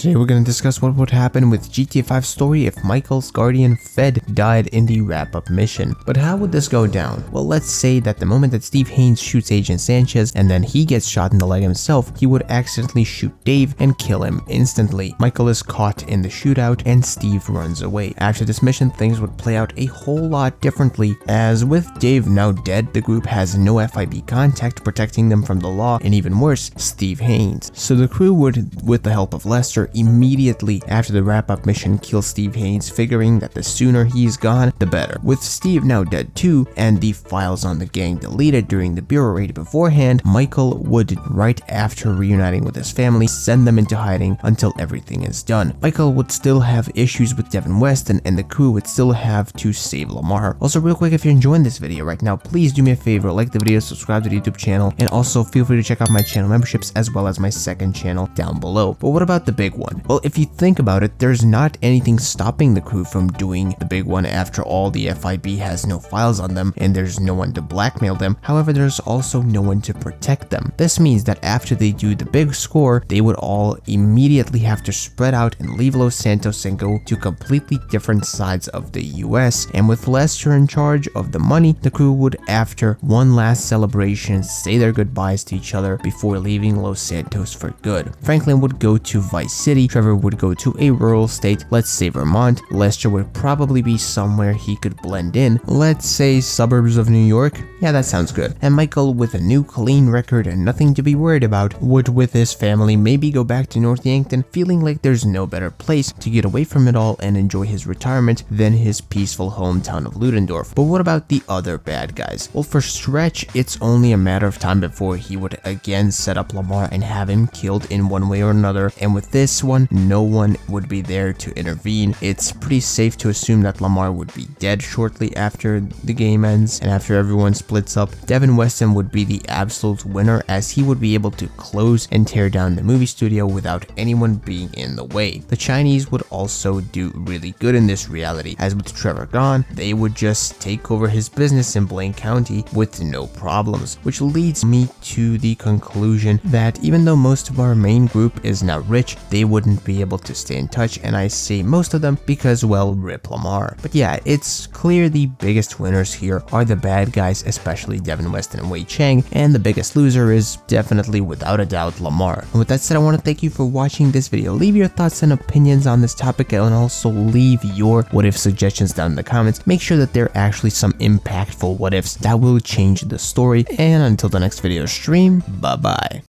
Today we're going to discuss what would happen with GTA 5 story if Michael's guardian Fed died in the wrap-up mission. But how would this go down? Well, let's say that the moment that Steve Haynes shoots Agent Sanchez and then he gets shot in the leg himself, he would accidentally shoot Dave and kill him instantly. Michael is caught in the shootout and Steve runs away. After this mission, things would play out a whole lot differently, as with Dave now dead, the group has no FIB contact protecting them from the law, and even worse, Steve Haynes. So the crew would, with the help of Lester, immediately after the wrap-up mission kill Steve Haynes, figuring that the sooner he's gone, the better. With Steve now dead too, and the files on the gang deleted during the bureau raid beforehand, Michael would, right after reuniting with his family, send them into hiding until everything is done. Michael would still have issues with Devin Weston, and the crew would still have to save Lamar. Also, real quick, if you're enjoying this video right now, please do me a favor, like the video, subscribe to the YouTube channel, and also feel free to check out my channel memberships as well as my second channel down below. But what about the big one? Well, if you think about it, there's not anything stopping the crew from doing the big one. After all, the FIB has no files on them and there's no one to blackmail them. However, there's also no one to protect them. This means that after they do the big score, they would all immediately have to spread out and leave Los Santos and go to completely different sides of the US. And with Lester in charge of the money, the crew would, after one last celebration, say their goodbyes to each other before leaving Los Santos for good. Franklin would go to Vice City, Trevor would go to a rural state, let's say Vermont, Lester would probably be somewhere he could blend in, let's say suburbs of New York, yeah, that sounds good. And Michael, with a new clean record and nothing to be worried about, would with his family maybe go back to North Yankton, feeling like there's no better place to get away from it all and enjoy his retirement than his peaceful hometown of Ludendorff. But what about the other bad guys? Well, for Stretch, it's only a matter of time before he would again set up Lamar and have him killed in one way or another, and with this one, no one would be there to intervene. It's pretty safe to assume that Lamar would be dead shortly after the game ends and after everyone splits up. Devin Weston would be the absolute winner, as he would be able to close and tear down the movie studio without anyone being in the way. The Chinese would also do really good in this reality, as with Trevor gone, they would just take over his business in Blaine County with no problems, which leads me to the conclusion that even though most of our main group is now rich, they wouldn't be able to stay in touch, and I say most of them because, well, rip Lamar. But yeah, it's clear the biggest winners here are the bad guys, especially Devin Weston and Wei Chang, and the biggest loser is definitely, without a doubt, Lamar. And with that said, I want to thank you for watching this video. Leave your thoughts and opinions on this topic, and also leave your what if suggestions down in the comments. Make sure that there are actually some impactful what ifs that will change the story, and until the next video stream, bye bye.